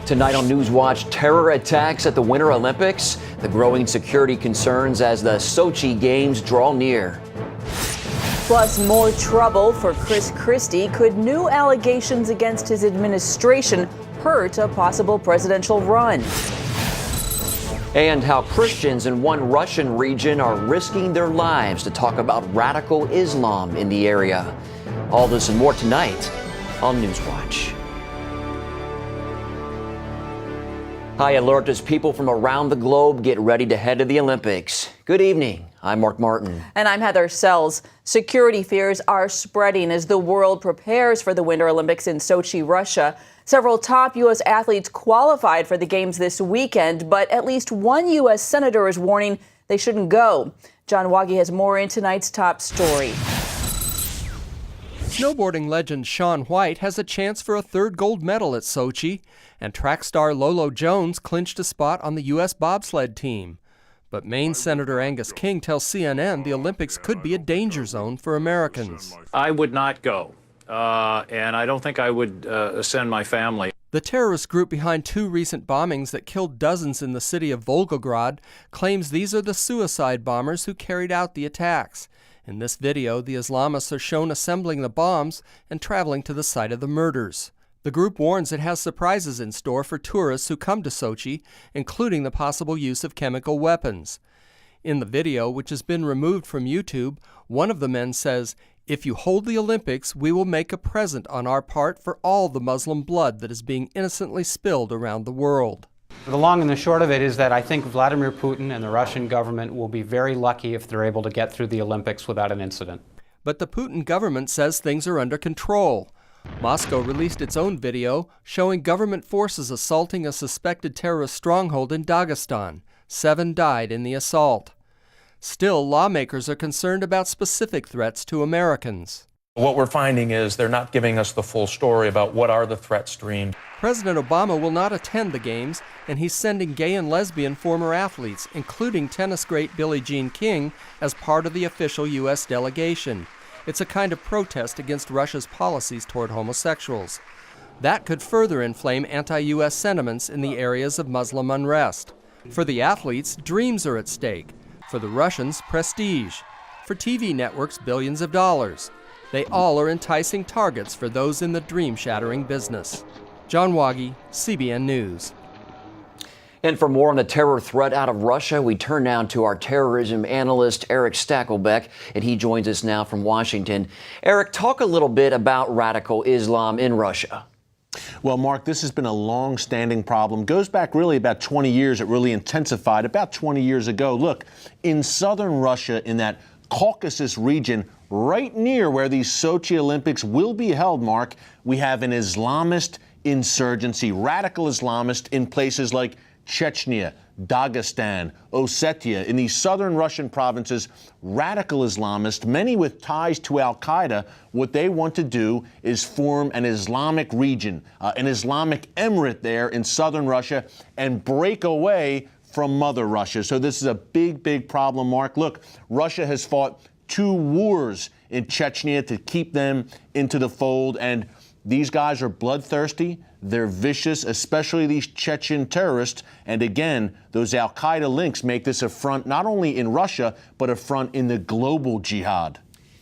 Tonight on NewsWatch, terror attacks at the Winter Olympics, the growing security concerns as the Sochi Games draw near. Plus, more trouble for Christie. Could new allegations against his administration hurt a possible presidential run? And how Christians in one Russian region are risking their lives to talk about radical Islam in the area. All this and more tonight on NewsWatch. High alert as people from around the globe get ready to head to the Olympics. Good evening. I'm Mark Martin. And I'm Heather Sells. Security fears are spreading as the world prepares for the Winter Olympics in Sochi, Russia. Several top U.S. athletes qualified for the games this weekend, but at least one U.S. senator is warning they shouldn't go. John Waggy has more in tonight's top story. Snowboarding legend Shaun White has a chance for a third gold medal at Sochi, and track star Lolo Jones clinched a spot on the U.S. bobsled team. But Maine Senator Angus King tells CNN the Olympics could be a danger zone for Americans. I would not go, and I don't think I would send my family. The terrorist group behind two recent bombings that killed dozens in the city of Volgograd claims these are the suicide bombers who carried out the attacks. In this video, the Islamists are shown assembling the bombs and traveling to the site of the murders. The group warns it has surprises in store for tourists who come to Sochi, including the possible use of chemical weapons. In the video, which has been removed from YouTube, one of the men says, "If you hold the Olympics, we will make a present on our part for all the Muslim blood that is being innocently spilled around the world." The long and the short of it is that I think Vladimir Putin and the Russian government will be very lucky if they're able to get through the Olympics without an incident. But the Putin government says things are under control. Moscow released its own video showing government forces assaulting a suspected terrorist stronghold in Dagestan. 7 died in the assault. Still, lawmakers are concerned about specific threats to Americans. What we're finding is they're not giving us the full story about what are the threat streams. President Obama will not attend the games, and he's sending gay and lesbian former athletes, including tennis great Billie Jean King, as part of the official U.S. delegation. It's a kind of protest against Russia's policies toward homosexuals. That could further inflame anti-U.S. sentiments in the areas of Muslim unrest. For the athletes, dreams are at stake. For the Russians, prestige. For TV networks, billions of dollars. They all are enticing targets for those in the dream-shattering business. John Waggy, CBN News. And for more on the terror threat out of Russia, we turn now to our terrorism analyst, Eric Stakelbeck, and he joins us now from Washington. Eric, talk a little bit about radical Islam in Russia. Well, Mark, this has been a long-standing problem. Goes back really about 20 years. It really intensified about 20 years ago. Look, in southern Russia, in that Caucasus region, right near where these Sochi Olympics will be held, Mark, we have an Islamist insurgency, radical Islamist in places like Chechnya, Dagestan, Ossetia, in these southern Russian provinces, radical Islamists, many with ties to al-Qaeda. What they want to do is form an Islamic region, an Islamic emirate there in southern Russia, and break away from Mother Russia. So this is a big, big problem, Mark. Look, Russia has fought 2 wars in Chechnya to keep them into the fold, and these guys are bloodthirsty. They're vicious, especially these Chechen terrorists. And again, those al-Qaeda links make this a front not only in Russia, but a front in the global jihad.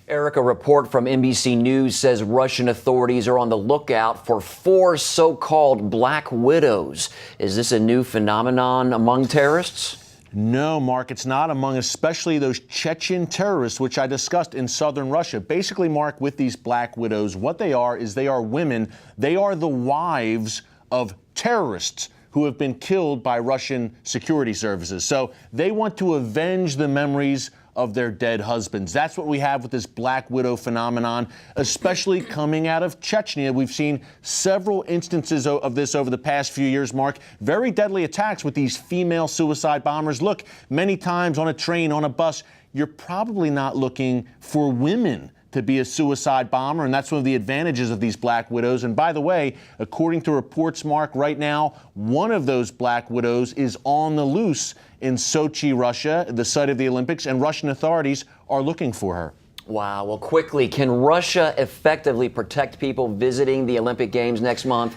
Eric, a report from NBC News says Russian authorities are on the lookout for 4 so-called black widows. Is this a new phenomenon among terrorists? No, Mark, it's not among especially those Chechen terrorists, which I discussed in southern Russia. Basically, Mark, with these black widows, what they are is they are women. They are the wives of terrorists who have been killed by Russian security services. So they want to avenge the memories of their dead husbands. That's what we have with this black widow phenomenon, especially coming out of Chechnya. We've seen several instances of this over the past few years, Mark. Very deadly attacks with these female suicide bombers. Look, many times on a train, on a bus, you're probably not looking for women to be a suicide bomber, and that's one of the advantages of these black widows. And by the way, according to reports, Mark, right now, one of those black widows is on the loose in Sochi, Russia, the site of the Olympics, and Russian authorities are looking for her. Wow. Well, quickly, can Russia effectively protect people visiting the Olympic Games next month?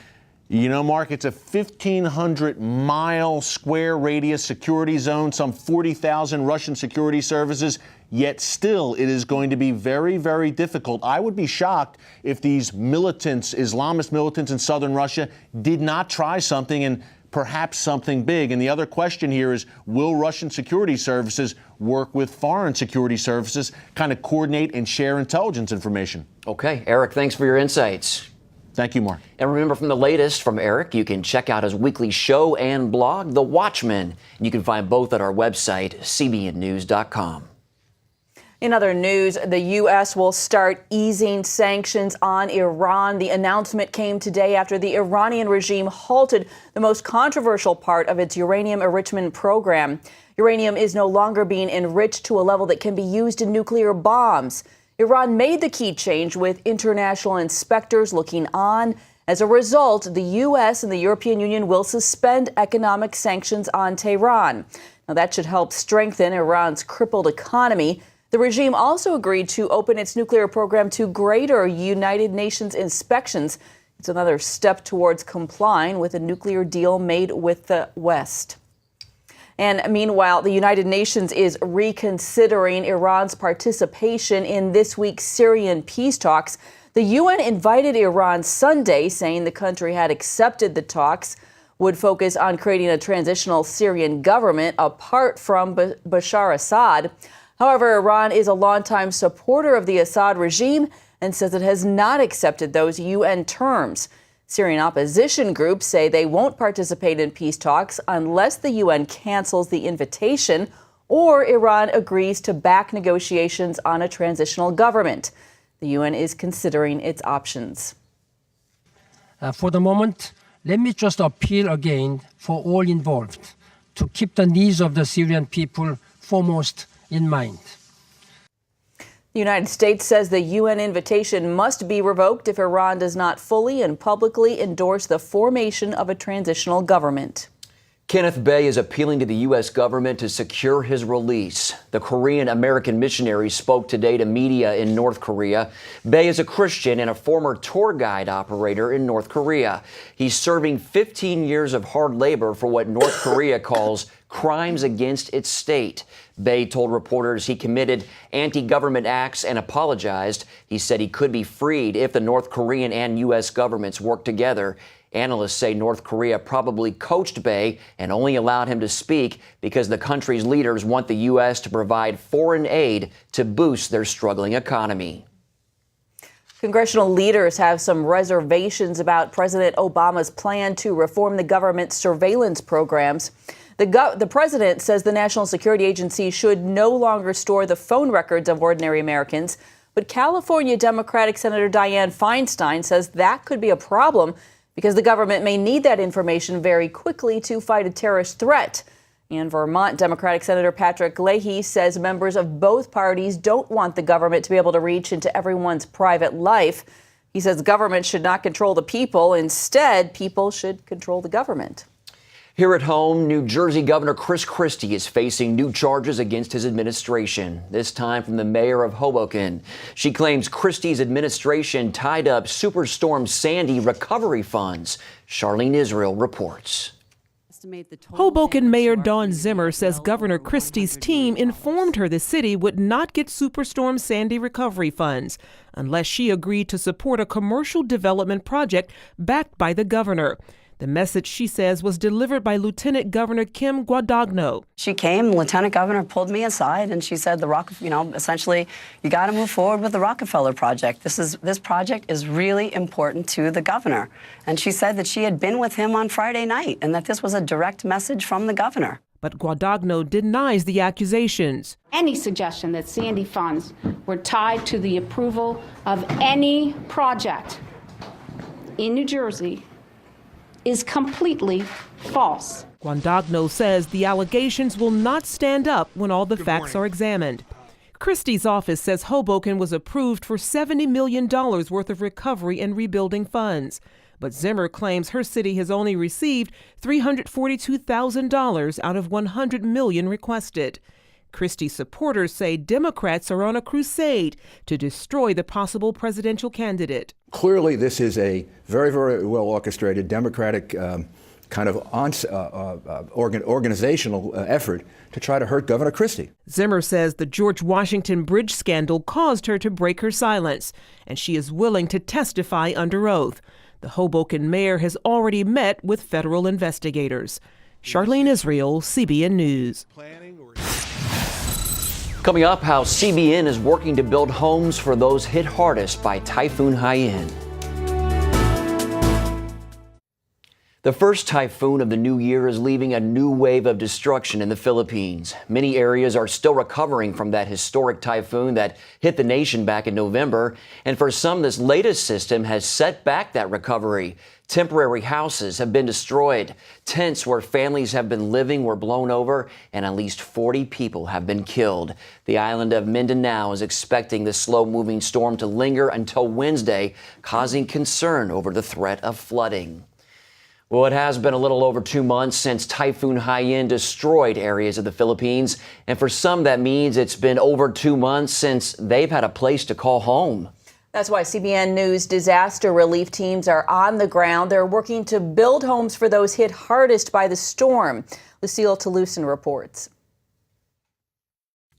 You know, Mark, it's a 1,500-mile square radius security zone, some 40,000 Russian security services, yet still it is going to be very, very difficult. I would be shocked if these militants, Islamist militants in southern Russia, did not try something, and perhaps something big. And the other question here is, will Russian security services work with foreign security services, kind of coordinate and share intelligence information? Okay, Eric, thanks for your insights. Thank you, Mark. And remember, from the latest from Eric, you can check out his weekly show and blog, The Watchman. And you can find both at our website, cbnnews.com. In other news, the U.S. will start easing sanctions on Iran. The announcement came today after the Iranian regime halted the most controversial part of its uranium enrichment program. Uranium is no longer being enriched to a level that can be used in nuclear bombs. Iran made the key change with international inspectors looking on. As a result, the U.S. and the European Union will suspend economic sanctions on Tehran. Now, that should help strengthen Iran's crippled economy. The regime also agreed to open its nuclear program to greater United Nations inspections. It's another step towards complying with a nuclear deal made with the West. And meanwhile, the United Nations is reconsidering Iran's participation in this week's Syrian peace talks. The UN invited Iran Sunday, saying the country had accepted the talks, would focus on creating a transitional Syrian government apart from Bashar Assad. However, Iran is a longtime supporter of the Assad regime and says it has not accepted those UN terms. Syrian opposition groups say they won't participate in peace talks unless the UN cancels the invitation or Iran agrees to back negotiations on a transitional government. The UN is considering its options. For the moment, let me just appeal again for all involved to keep the needs of the Syrian people foremost in mind. The United States says the UN invitation must be revoked if Iran does not fully and publicly endorse the formation of a transitional government. Kenneth Bae is appealing to the U.S. government to secure his release. The Korean-American missionary spoke today to media in North Korea. Bae is a Christian and a former tour guide operator in North Korea. He's serving 15 years of hard labor for what North Korea calls crimes against its state. Bae told reporters he committed anti-government acts and apologized. He said he could be freed if the North Korean and U.S. governments work together. Analysts say North Korea probably coached Bae and only allowed him to speak because the country's leaders want the U.S. to provide foreign aid to boost their struggling economy. Congressional leaders have some reservations about President Obama's plan to reform the government's surveillance programs. The president says the National Security Agency should no longer store the phone records of ordinary Americans. But California Democratic Senator Dianne Feinstein says that could be a problem because the government may need that information very quickly to fight a terrorist threat. And Vermont Democratic Senator Patrick Leahy says members of both parties don't want the government to be able to reach into everyone's private life. He says government should not control the people. Instead, people should control the government. Here at home, New Jersey Governor Chris Christie is facing new charges against his administration, this time from the mayor of Hoboken. She claims Christie's administration tied up Superstorm Sandy recovery funds. Charlene Israel reports. Hoboken Mayor Dawn Zimmer says Governor Christie's team informed her the city would not get Superstorm Sandy recovery funds unless she agreed to support a commercial development project backed by the governor. The message, she says, was delivered by Lieutenant Governor Kim Guadagno. She came, Lieutenant Governor pulled me aside, and she said, essentially, you got to move forward with the Rockefeller project. This project is really important to the governor. And she said that she had been with him on Friday night and that this was a direct message from the governor. But Guadagno denies the accusations. Any suggestion that Sandy funds were tied to the approval of any project in New Jersey is completely false. Guadagno says the allegations will not stand up when all the facts are examined. Christie's office says Hoboken was approved for $70 million worth of recovery and rebuilding funds. But Zimmer claims her city has only received $342,000 out of $100 million requested. Christie supporters say Democrats are on a crusade to destroy the possible presidential candidate. Clearly, this is a very, very well orchestrated Democratic kind of organizational effort to try to hurt Governor Christie. Zimmer says the George Washington Bridge scandal caused her to break her silence, and she is willing to testify under oath. The Hoboken mayor has already met with federal investigators. Charlene Israel, CBN News. Coming up, how CBN is working to build homes for those hit hardest by Typhoon Haiyan. The first typhoon of the new year is leaving a new wave of destruction in the Philippines. Many areas are still recovering from that historic typhoon that hit the nation back in November. And for some, this latest system has set back that recovery. Temporary houses have been destroyed. Tents where families have been living were blown over, and at least 40 people have been killed. The island of Mindanao is expecting the slow-moving storm to linger until Wednesday, causing concern over the threat of flooding. Well, it has been a little over 2 months since Typhoon Haiyan destroyed areas of the Philippines. And for some, that means it's been over 2 months since they've had a place to call home. That's why CBN News disaster relief teams are on the ground. They're working to build homes for those hit hardest by the storm. Lucille Toulousan reports.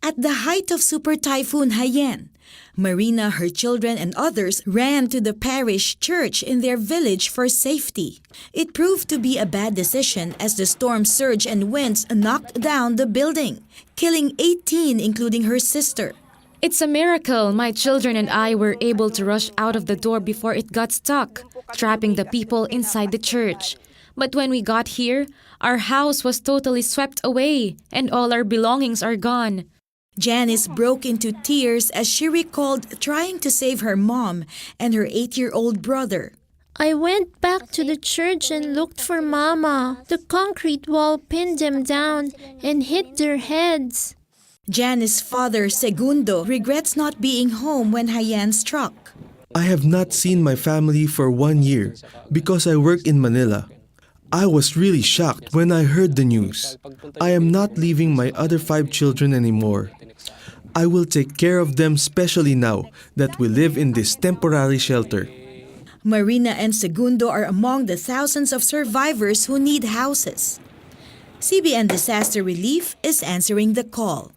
At the height of Super Typhoon Haiyan, Marina, her children, and others ran to the parish church in their village for safety. It proved to be a bad decision as the storm surge and winds knocked down the building, killing 18, including her sister. It's a miracle my children and I were able to rush out of the door before it got stuck, trapping the people inside the church. But when we got here, our house was totally swept away and all our belongings are gone. Janice broke into tears as she recalled trying to save her mom and her 8-year-old brother. I went back to the church and looked for Mama. The concrete wall pinned them down and hit their heads. Janice's father, Segundo, regrets not being home when Haiyan struck. I have not seen my family for 1 year because I work in Manila. I was really shocked when I heard the news. I am not leaving my other 5 children anymore. I will take care of them, especially now that we live in this temporary shelter. Marina and Segundo are among the thousands of survivors who need houses. CBN Disaster Relief is answering the call.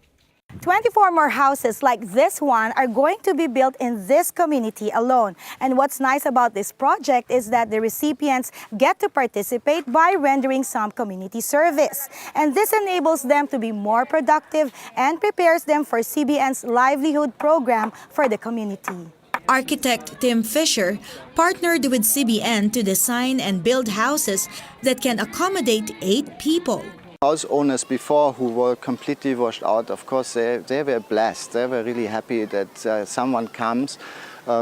24 more houses like this one are going to be built in this community alone. And what's nice about this project is that the recipients get to participate by rendering some community service. And this enables them to be more productive and prepares them for CBN's livelihood program for the community. Architect Tim Fisher partnered with CBN to design and build houses that can accommodate 8 people. House owners before who were completely washed out, of course, they were blessed. They were really happy that someone comes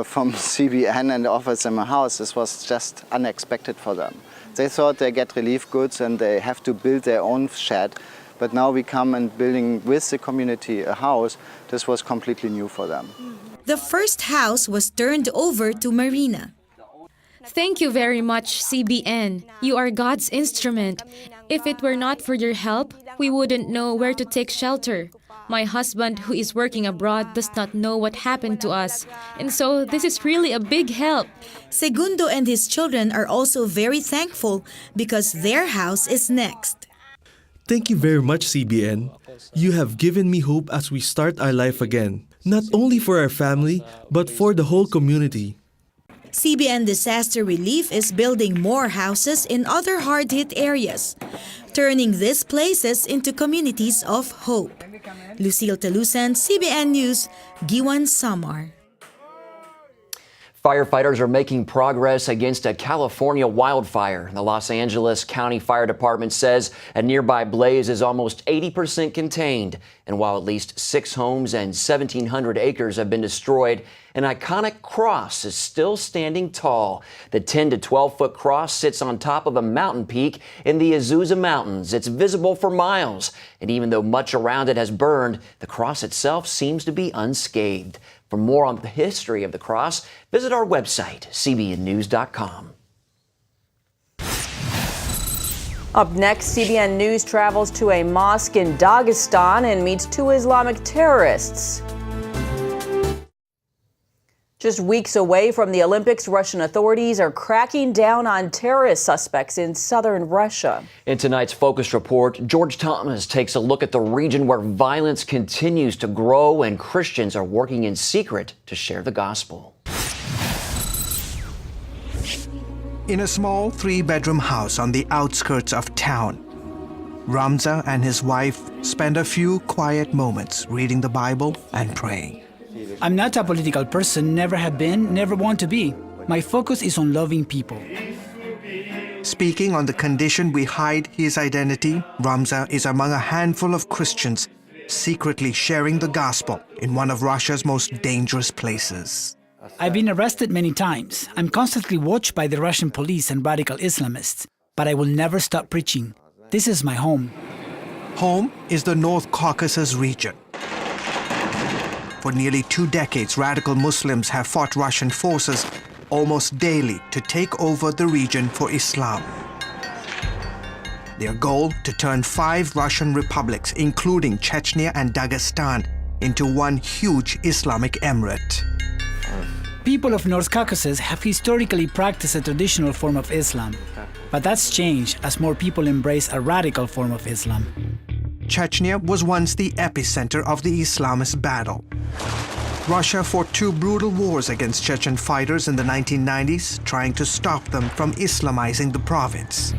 from CBN and offers them a house. This was just unexpected for them. They thought they get relief goods and they have to build their own shed. But now we come and building with the community a house. This was completely new for them. The first house was turned over to Marina. Thank you very much, CBN. You are God's instrument. If it were not for your help, we wouldn't know where to take shelter. My husband, who is working abroad, does not know what happened to us. And so this is really a big help. Segundo and his children are also very thankful because their house is next. Thank you very much, CBN. You have given me hope as we start our life again, not only for our family, but for the whole community. CBN Disaster Relief is building more houses in other hard-hit areas, turning these places into communities of hope. Lucille Toulousan, CBN News, Giwan, Samar. Firefighters are making progress against a California wildfire. The Los Angeles County Fire Department says a nearby blaze is almost 80% contained. And while at least 6 homes and 1,700 acres have been destroyed, an iconic cross is still standing tall. The 10 to 12-foot cross sits on top of a mountain peak in the Azusa Mountains. It's visible for miles. And even though much around it has burned, the cross itself seems to be unscathed. For more on the history of the cross, visit our website, cbnnews.com. Up next, CBN News travels to a mosque in Dagestan and meets two Islamic terrorists. Just weeks away from the Olympics, Russian authorities are cracking down on terrorist suspects in southern Russia. In tonight's Focus Report, George Thomas takes a look at the region where violence continues to grow and Christians are working in secret to share the gospel. In a small three-bedroom house on the outskirts of town, Ramza and his wife spend a few quiet moments reading the Bible and praying. I'm not a political person, never have been, never want to be. My focus is on loving people. Speaking on the condition we hide his identity, Ramza is among a handful of Christians secretly sharing the gospel in one of Russia's most dangerous places. I've been arrested many times. I'm constantly watched by the Russian police and radical Islamists, but I will never stop preaching. This is my home. Home is the North Caucasus region. For nearly 2 decades, radical Muslims have fought Russian forces almost daily to take over the region for Islam. Their goal to turn 5 Russian republics, including Chechnya and Dagestan, into one huge Islamic emirate. People of North Caucasus have historically practiced a traditional form of Islam, but that's changed as more people embrace a radical form of Islam. Chechnya was once the epicenter of the Islamist battle. Russia fought 2 brutal wars against Chechen fighters in the 1990s, trying to stop them from Islamizing the province.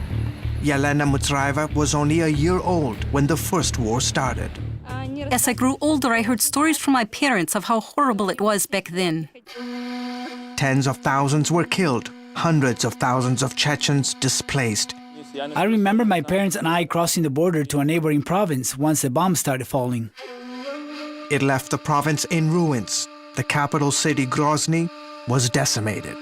Yelena Mutsraeva was only a year old when the first war started. As I grew older, I heard stories from my parents of how horrible it was back then. Tens of thousands were killed, hundreds of thousands of Chechens displaced. I remember my parents and I crossing the border to a neighboring province once the bombs started falling. It left the province in ruins. The capital city, Grozny, was decimated.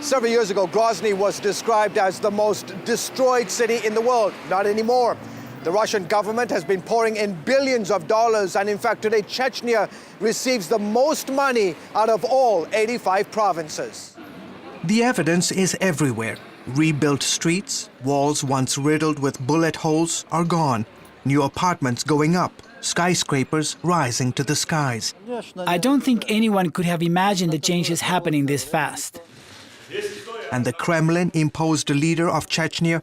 Several years ago, Grozny was described as the most destroyed city in the world. Not anymore. The Russian government has been pouring in billions of dollars, and in fact today Chechnya receives the most money out of all 85 provinces. The evidence is everywhere. Rebuilt streets, walls once riddled with bullet holes are gone. New apartments going up, skyscrapers rising to the skies. I don't think anyone could have imagined the changes happening this fast. And the Kremlin-imposed leader of Chechnya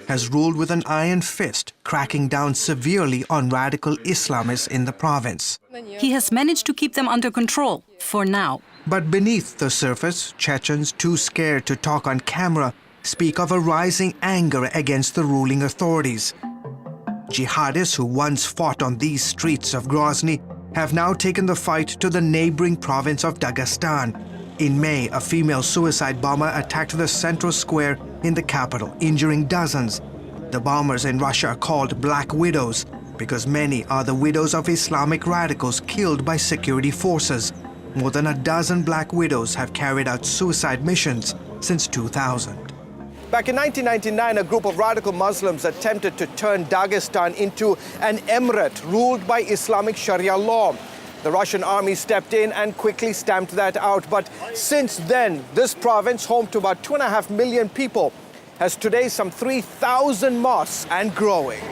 has ruled with an iron fist, cracking down severely on radical Islamists in the province. He has managed to keep them under control, for now. But beneath the surface, Chechens, too scared to talk on camera, speak of a rising anger against the ruling authorities. Jihadists who once fought on these streets of Grozny have now taken the fight to the neighboring province of Dagestan. In May, a female suicide bomber attacked the central square in the capital, injuring dozens. The bombers in Russia are called Black Widows because many are the widows of Islamic radicals killed by security forces. More than a dozen Black Widows have carried out suicide missions since 2000. Back in 1999, a group of radical Muslims attempted to turn Dagestan into an emirate ruled by Islamic Sharia law. The Russian army stepped in and quickly stamped that out. But since then, this province, home to about 2.5 million people, has today some 3,000 mosques and growing.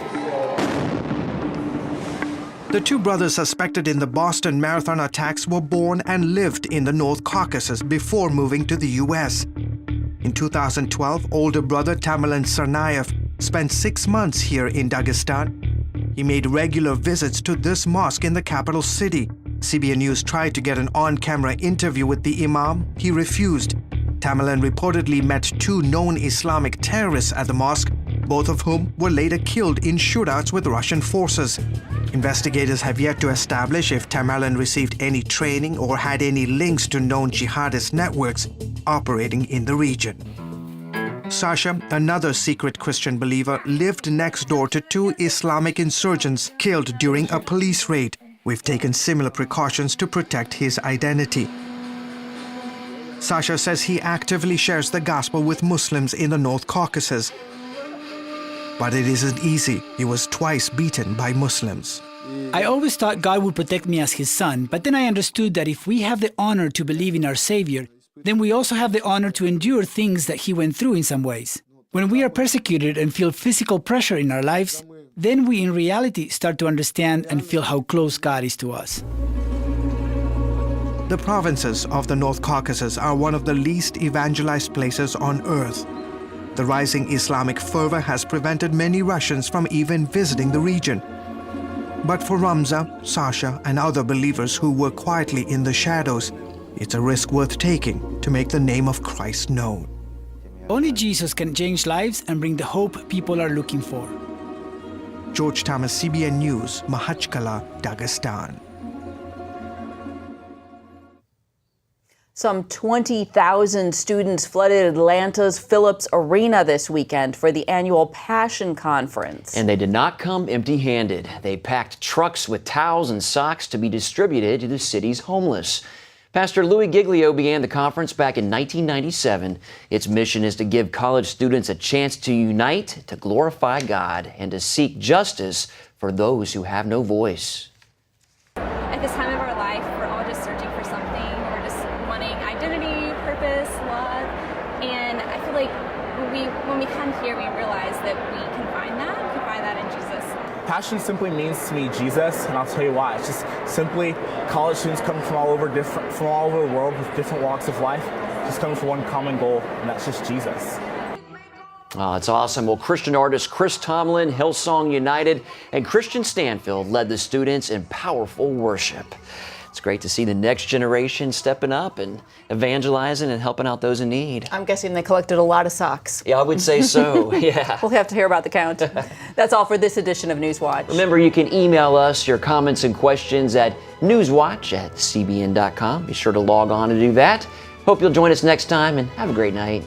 The 2 brothers suspected in the Boston Marathon attacks were born and lived in the North Caucasus before moving to the U.S. In 2012, older brother Tamerlan Tsarnaev spent 6 months here in Dagestan. He made regular visits to this mosque in the capital city. CBN News tried to get an on-camera interview with the imam. He refused. Tamerlan reportedly met 2 known Islamic terrorists at the mosque, both of whom were later killed in shootouts with Russian forces. Investigators have yet to establish if Tamerlan received any training or had any links to known jihadist networks operating in the region. Sasha, another secret Christian believer, lived next door to 2 Islamic insurgents killed during a police raid. We've taken similar precautions to protect his identity. Sasha says he actively shares the gospel with Muslims in the North Caucasus. But it isn't easy. He was twice beaten by Muslims. I always thought God would protect me as his son, but then I understood that if we have the honor to believe in our Savior, then we also have the honor to endure things that he went through in some ways. When we are persecuted and feel physical pressure in our lives, then we in reality start to understand and feel how close God is to us. The provinces of the North Caucasus are one of the least evangelized places on earth. The rising Islamic fervor has prevented many Russians from even visiting the region. But for Ramza, Sasha, and other believers who work quietly in the shadows, it's a risk worth taking to make the name of Christ known. Only Jesus can change lives and bring the hope people are looking for. George Thomas, CBN News, Makhachkala, Dagestan. Some 20,000 students flooded Atlanta's Phillips Arena this weekend for the annual Passion Conference. And they did not come empty-handed. They packed trucks with towels and socks to be distributed to the city's homeless. Pastor Louis Giglio began the conference back in 1997. Its mission is to give college students a chance to unite, to glorify God, and to seek justice for those who have no voice. At this time of our life, we're all just searching for something. We're just wanting identity, purpose, love. And I feel like when we come here, we realize that we can find that. We can find that in Jesus. Passion simply means to me Jesus, and I'll tell you why. It's just simply college students coming from all over the world with different walks of life, just coming for one common goal, and that's just Jesus. Oh, it's awesome. Well, Christian artist Chris Tomlin, Hillsong United, and Christian Stanfield led the students in powerful worship. It's great to see the next generation stepping up and evangelizing and helping out those in need. I'm guessing they collected a lot of socks. Yeah, I would say so. Yeah. We'll have to hear about the count. That's all for this edition of NewsWatch. Remember, you can email us your comments and questions at newswatch@cbn.com. Be sure to log on to do that. Hope you'll join us next time, and have a great night.